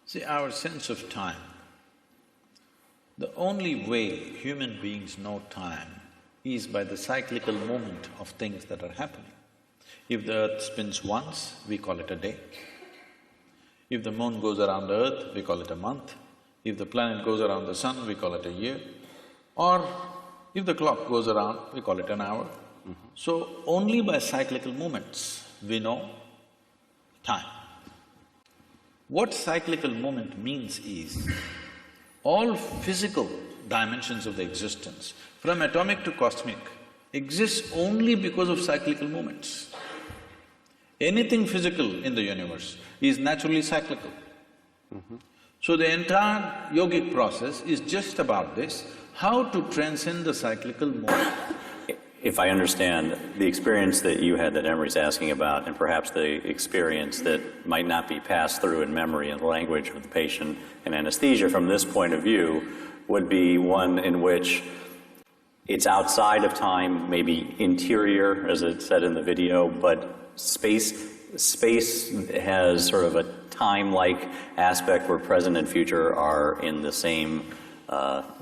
See, our sense of time, the only way human beings know time is by the cyclical movement of things that are happening. If the earth spins once, we call it a day. If the moon goes around the earth, we call it a month. If the planet goes around the sun, we call it a year. Or if the clock goes around, we call it an hour. So, only by cyclical movements we know time. What cyclical movement means is, all physical dimensions of the existence, from atomic to cosmic, exists only because of cyclical movements. Anything physical in the universe is naturally cyclical. So the entire yogic process is just about this, how to transcend the cyclical movement. If I understand, the experience that you had that Emery's asking about, and perhaps the experience that might not be passed through in memory and language of the patient in anesthesia from this point of view, would be one in which it's outside of time, maybe interior, as it said in the video, but space has sort of a time-like aspect where present and future are in the same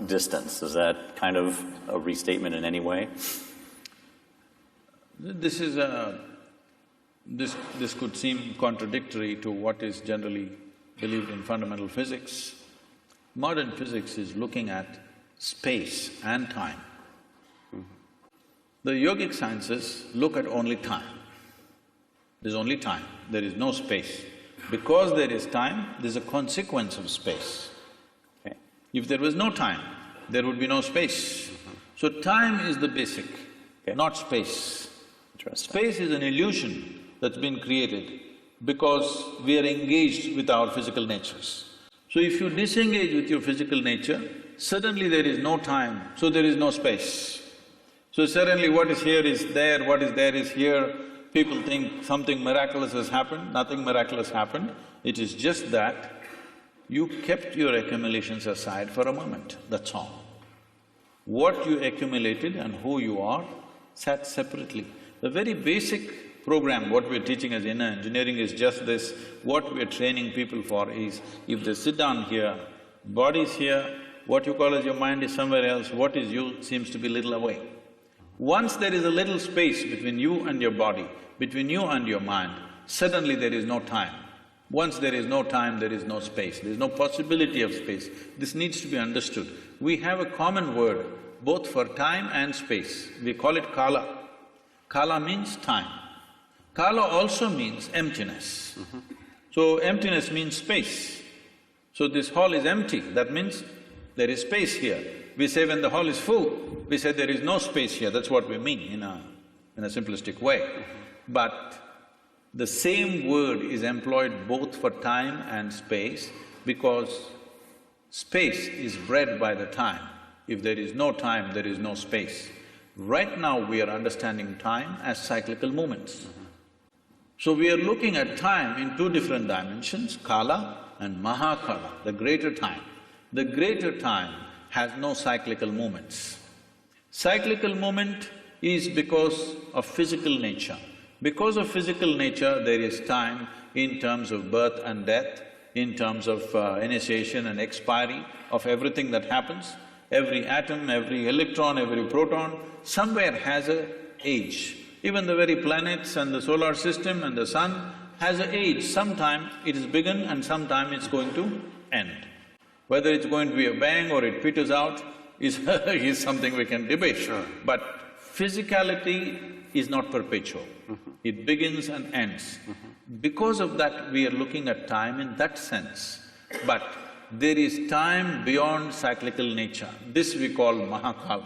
distance. Is that kind of a restatement in any way? This could seem contradictory to what is generally believed in fundamental physics. Modern physics is looking at space and time. The yogic sciences look at only time. There's only time, there is no space. Because there is time, there's a consequence of space. Okay. If there was no time, there would be no space. So time is the basic, not space. Space is an illusion that's been created because we are engaged with our physical natures. So if you disengage with your physical nature, suddenly there is no time, so there is no space. So suddenly what is here is there, what is there is here. People think something miraculous has happened, nothing miraculous happened. It is just that you kept your accumulations aside for a moment, that's all. What you accumulated and who you are sat separately. The very basic program, what we're teaching as inner engineering is just this. What we're training people for is, if they sit down here, body is here, what you call as your mind is somewhere else, what is you seems to be little away. Once there is a little space between you and your body, between you and your mind, suddenly there is no time. Once there is no time, there is no space, there is no possibility of space. This needs to be understood. We have a common word both for time and space, we call it kala. Kala means time. Kala also means emptiness. So emptiness means space. So this hall is empty, that means there is space here. We say when the hall is full, we say there is no space here, that's what we mean in a simplistic way. But the same word is employed both for time and space because space is bred by the time. If there is no time, there is no space. Right now we are understanding time as cyclical movements. So we are looking at time in two different dimensions, kala and Mahakala, the greater time. The greater time has no cyclical movements. Cyclical movement is because of physical nature. Because of physical nature, there is time in terms of birth and death, in terms of initiation and expiry of everything that happens. Every atom, every electron, every proton, somewhere has an age. Even the very planets and the solar system and the sun has an age. Sometime it is begun and sometime it's going to end. Whether it's going to be a bang or it peters out is is something we can debate. Sure. But physicality is not perpetual. It begins and ends. Because of that, we are looking at time in that sense. But there is time beyond cyclical nature. This we call Mahakala.